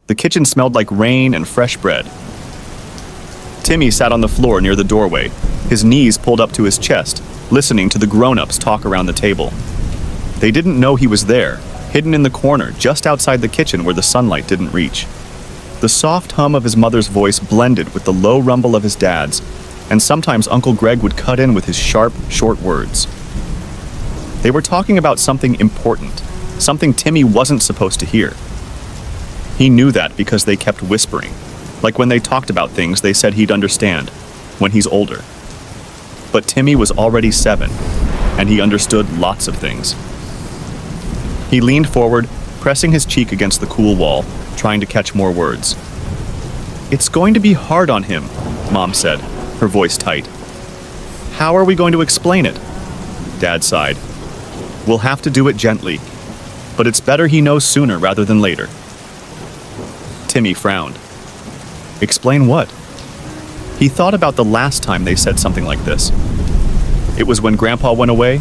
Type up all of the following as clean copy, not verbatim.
The kitchen smelled like rain and fresh bread. Timmy sat on the floor near the doorway, his knees pulled up to his chest, listening to the grown-ups talk around the table. They didn't know he was there, hidden in the corner just outside the kitchen where the sunlight didn't reach. The soft hum of his mother's voice blended with the low rumble of his dad's, and sometimes Uncle Greg would cut in with his sharp, short words. They were talking about something important, something Timmy wasn't supposed to hear. He knew that because they kept whispering, like when they talked about things they said he'd understand, when he's older. But Timmy was already 7, and he understood lots of things. He leaned forward, pressing his cheek against the cool wall, trying to catch more words. "It's going to be hard on him," Mom said, her voice tight. "How are we going to explain it?" Dad sighed. "We'll have to do it gently, but it's better he knows sooner rather than later." Timmy frowned. Explain what? He thought about the last time they said something like this. It was when Grandpa went away,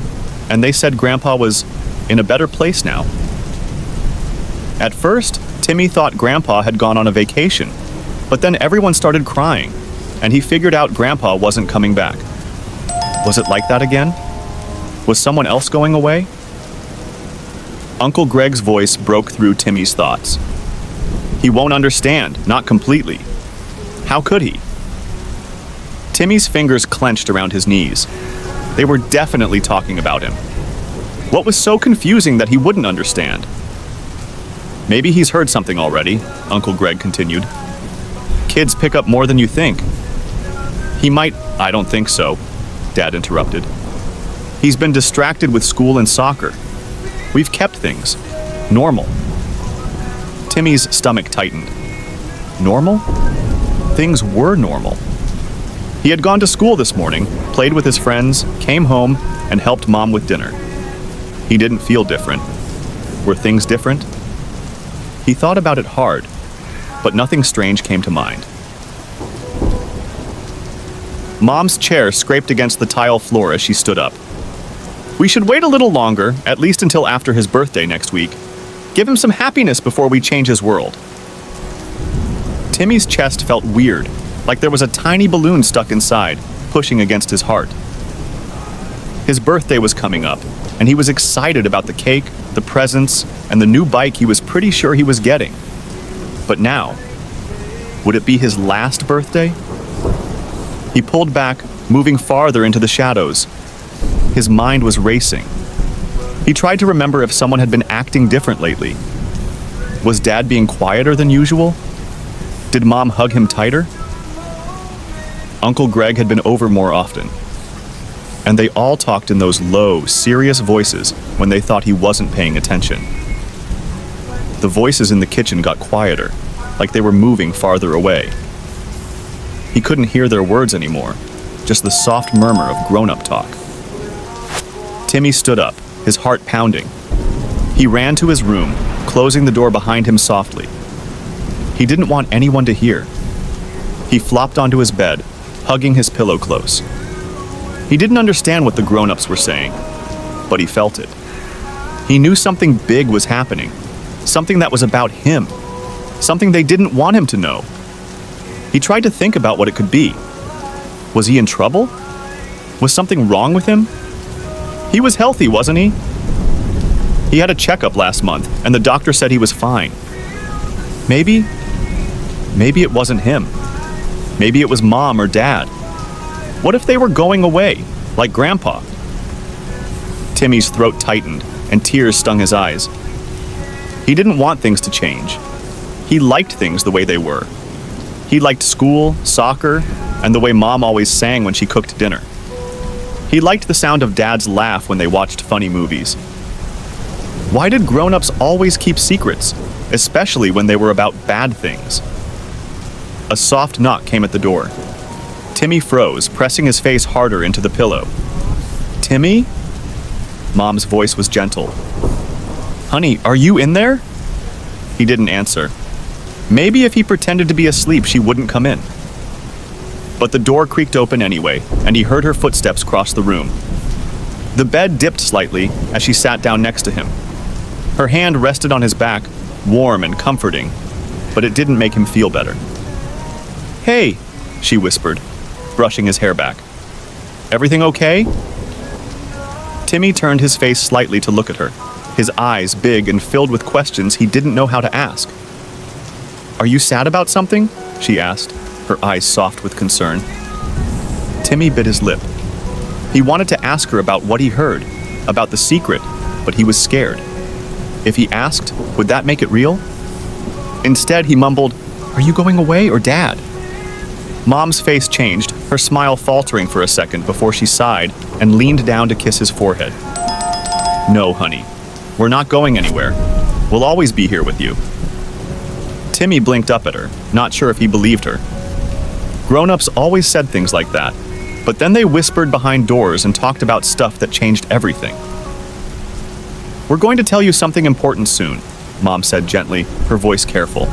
and they said Grandpa was in a better place now. At first, Timmy thought Grandpa had gone on a vacation, but then everyone started crying, and he figured out Grandpa wasn't coming back. Was it like that again? Was someone else going away? Uncle Greg's voice broke through Timmy's thoughts. He won't understand, not completely. How could he? Timmy's fingers clenched around his knees. They were definitely talking about him. What was so confusing that he wouldn't understand? Maybe he's heard something already, Uncle Greg continued. Kids pick up more than you think. He might. I don't think so, Dad interrupted. He's been distracted with school and soccer. We've kept things normal. Timmy's stomach tightened. Normal? Things were normal. He had gone to school this morning, played with his friends, came home, and helped Mom with dinner. He didn't feel different. Were things different? He thought about it hard, but nothing strange came to mind. Mom's chair scraped against the tile floor as she stood up. We should wait a little longer, at least until after his birthday next week. Give him some happiness before we change his world. Timmy's chest felt weird, like there was a tiny balloon stuck inside, pushing against his heart. His birthday was coming up, and he was excited about the cake, the presents, and the new bike he was pretty sure he was getting. But now, would it be his last birthday? He pulled back, moving farther into the shadows. His mind was racing. He tried to remember if someone had been acting different lately. Was Dad being quieter than usual? Did Mom hug him tighter? Uncle Greg had been over more often, and they all talked in those low, serious voices when they thought he wasn't paying attention. The voices in the kitchen got quieter, like they were moving farther away. He couldn't hear their words anymore, just the soft murmur of grown-up talk. Timmy stood up, his heart pounding. He ran to his room, closing the door behind him softly. He didn't want anyone to hear. He flopped onto his bed, hugging his pillow close. He didn't understand what the grown-ups were saying, but he felt it. He knew something big was happening, something that was about him, something they didn't want him to know. He tried to think about what it could be. Was he in trouble? Was something wrong with him? He was healthy, wasn't he? He had a checkup last month, and the doctor said he was fine. Maybe it wasn't him. Maybe it was Mom or Dad. What if they were going away, like Grandpa? Timmy's throat tightened, and tears stung his eyes. He didn't want things to change. He liked things the way they were. He liked school, soccer, and the way Mom always sang when she cooked dinner. He liked the sound of Dad's laugh when they watched funny movies. Why did grown-ups always keep secrets, especially when they were about bad things? A soft knock came at the door. Timmy froze, pressing his face harder into the pillow. Timmy? Mom's voice was gentle. Honey, are you in there? He didn't answer. Maybe if he pretended to be asleep, she wouldn't come in. But the door creaked open anyway, and he heard her footsteps cross the room. The bed dipped slightly as she sat down next to him. Her hand rested on his back, warm and comforting, but it didn't make him feel better. "Hey," she whispered, brushing his hair back. "Everything okay?" Timmy turned his face slightly to look at her, his eyes big and filled with questions he didn't know how to ask. "Are you sad about something?" she asked, her eyes soft with concern. Timmy bit his lip. He wanted to ask her about what he heard, about the secret, but he was scared. If he asked, would that make it real? Instead, he mumbled, "Are you going away or Dad?" Mom's face changed, her smile faltering for a second before she sighed and leaned down to kiss his forehead. "No, honey. We're not going anywhere. We'll always be here with you." Timmy blinked up at her, not sure if he believed her. Grown-ups always said things like that, but then they whispered behind doors and talked about stuff that changed everything. "We're going to tell you something important soon," Mom said gently, her voice careful.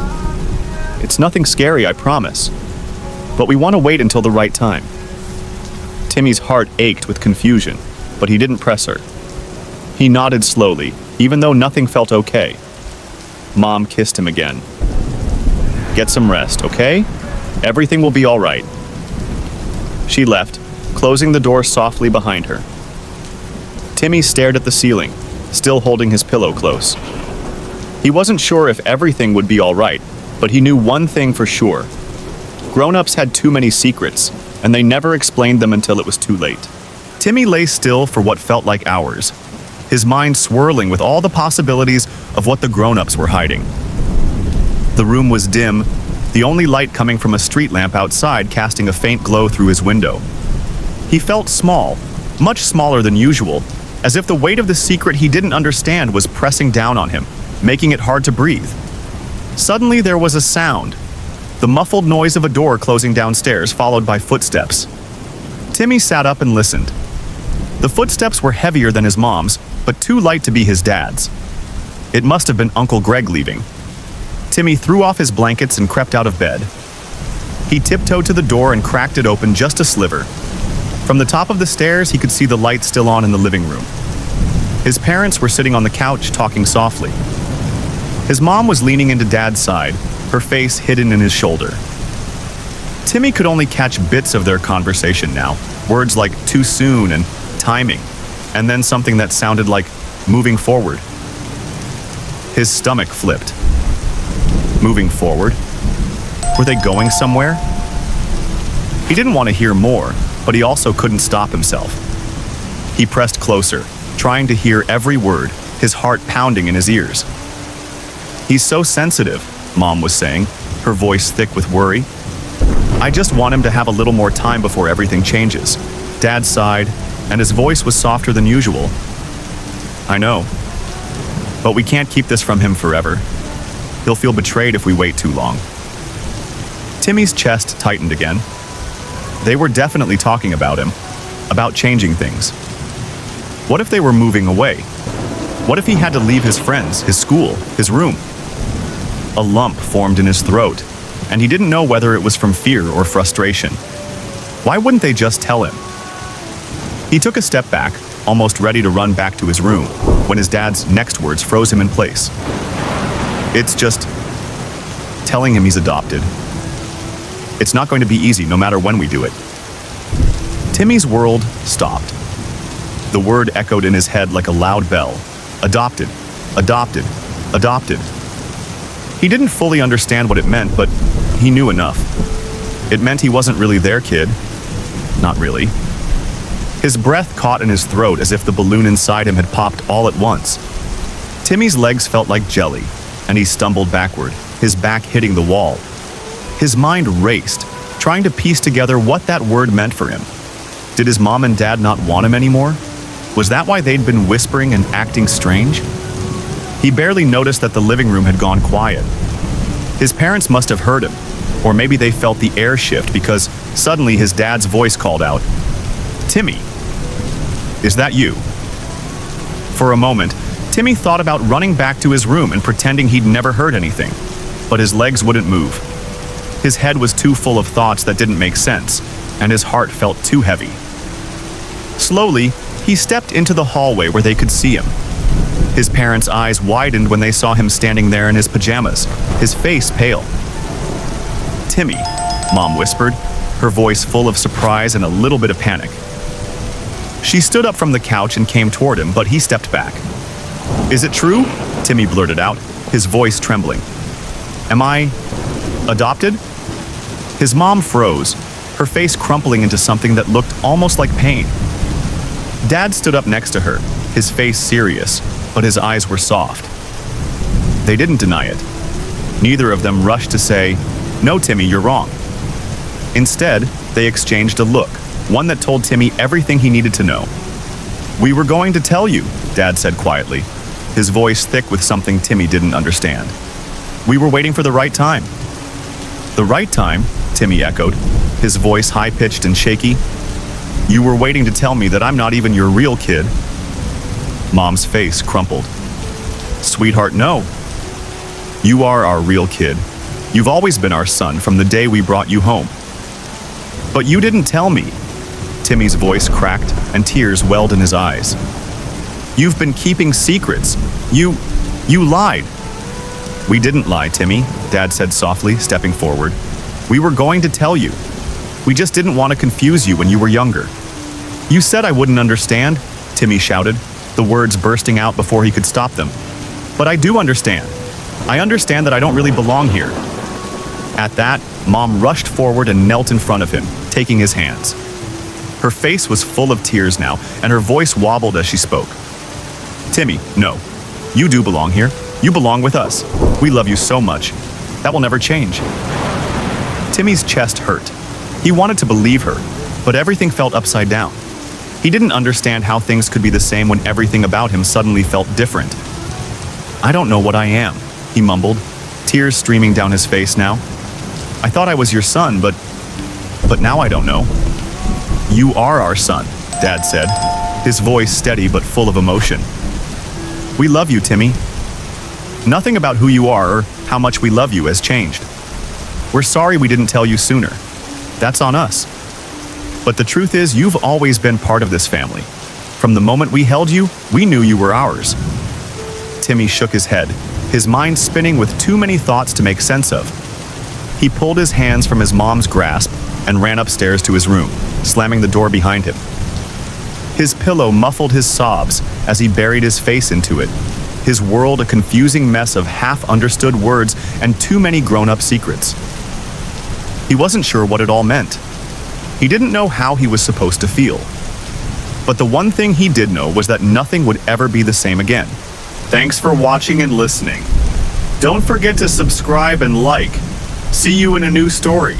"It's nothing scary, I promise. But we want to wait until the right time." Timmy's heart ached with confusion, but he didn't press her. He nodded slowly, even though nothing felt okay. Mom kissed him again. "Get some rest, okay? Everything will be all right." She left, closing the door softly behind her. Timmy stared at the ceiling, still holding his pillow close. He wasn't sure if everything would be all right, but he knew one thing for sure. Grown-ups had too many secrets, and they never explained them until it was too late. Timmy lay still for what felt like hours, his mind swirling with all the possibilities of what the grown-ups were hiding. The room was dim, the only light coming from a street lamp outside casting a faint glow through his window. He felt small, much smaller than usual, as if the weight of the secret he didn't understand was pressing down on him, making it hard to breathe. Suddenly there was a sound, the muffled noise of a door closing downstairs, followed by footsteps. Timmy sat up and listened. The footsteps were heavier than his mom's, but too light to be his dad's. It must have been Uncle Greg leaving. Timmy threw off his blankets and crept out of bed. He tiptoed to the door and cracked it open just a sliver. From the top of the stairs, he could see the light still on in the living room. His parents were sitting on the couch, talking softly. His mom was leaning into Dad's side, her face hidden in his shoulder. Timmy could only catch bits of their conversation now, words like "too soon" and "timing," and then something that sounded like "moving forward." His stomach flipped. Moving forward? Were they going somewhere? He didn't want to hear more, but he also couldn't stop himself. He pressed closer, trying to hear every word, his heart pounding in his ears. "He's so sensitive," Mom was saying, her voice thick with worry. "I just want him to have a little more time before everything changes." Dad sighed, and his voice was softer than usual. "I know. But we can't keep this from him forever. He'll feel betrayed if we wait too long." Timmy's chest tightened again. They were definitely talking about him, about changing things. What if they were moving away? What if he had to leave his friends, his school, his room? A lump formed in his throat, and he didn't know whether it was from fear or frustration. Why wouldn't they just tell him? He took a step back, almost ready to run back to his room, when his dad's next words froze him in place. "It's just telling him he's adopted. It's not going to be easy no matter when we do it." Timmy's world stopped. The word echoed in his head like a loud bell. Adopted, adopted, adopted. He didn't fully understand what it meant, but he knew enough. It meant he wasn't really their kid. Not really. His breath caught in his throat as if the balloon inside him had popped all at once. Timmy's legs felt like jelly, and he stumbled backward, his back hitting the wall. His mind raced, trying to piece together what that word meant for him. Did his mom and dad not want him anymore? Was that why they'd been whispering and acting strange? He barely noticed that the living room had gone quiet. His parents must have heard him, or maybe they felt the air shift because suddenly his dad's voice called out, "Timmy, is that you?" For a moment, Timmy thought about running back to his room and pretending he'd never heard anything, but his legs wouldn't move. His head was too full of thoughts that didn't make sense, and his heart felt too heavy. Slowly, he stepped into the hallway where they could see him. His parents' eyes widened when they saw him standing there in his pajamas, his face pale. "Timmy," Mom whispered, her voice full of surprise and a little bit of panic. She stood up from the couch and came toward him, but he stepped back. "Is it true?" Timmy blurted out, his voice trembling. "Am I adopted?" His mom froze, her face crumpling into something that looked almost like pain. Dad stood up next to her, his face serious, but his eyes were soft. They didn't deny it. Neither of them rushed to say, "No, Timmy, you're wrong." Instead, they exchanged a look, one that told Timmy everything he needed to know. "We were going to tell you," Dad said quietly, his voice thick with something Timmy didn't understand. "We were waiting for the right time." "The right time?" Timmy echoed, his voice high-pitched and shaky. "You were waiting to tell me that I'm not even your real kid." Mom's face crumpled. "Sweetheart, no. You are our real kid. You've always been our son from the day we brought you home." "But you didn't tell me." Timmy's voice cracked and tears welled in his eyes. "You've been keeping secrets. You lied." "We didn't lie, Timmy," Dad said softly, stepping forward. "We were going to tell you. We just didn't want to confuse you when you were younger." "You said I wouldn't understand," Timmy shouted, the words bursting out before he could stop them. "But I do understand. I understand that I don't really belong here." At that, Mom rushed forward and knelt in front of him, taking his hands. Her face was full of tears now, and her voice wobbled as she spoke. "Timmy, no. You do belong here. You belong with us. We love you so much. That will never change." Timmy's chest hurt. He wanted to believe her, but everything felt upside down. He didn't understand how things could be the same when everything about him suddenly felt different. "I don't know what I am," he mumbled, tears streaming down his face now. "I thought I was your son, but now I don't know." "You are our son," Dad said, his voice steady but full of emotion. "We love you, Timmy. Nothing about who you are or how much we love you has changed. We're sorry we didn't tell you sooner. That's on us. But the truth is, you've always been part of this family. From the moment we held you, we knew you were ours." Timmy shook his head, his mind spinning with too many thoughts to make sense of. He pulled his hands from his mom's grasp and ran upstairs to his room, slamming the door behind him. His pillow muffled his sobs as he buried his face into it, his world a confusing mess of half-understood words and too many grown-up secrets. He wasn't sure what it all meant. He didn't know how he was supposed to feel. But the one thing he did know was that nothing would ever be the same again. Thanks for watching and listening. Don't forget to subscribe and like. See you in a new story.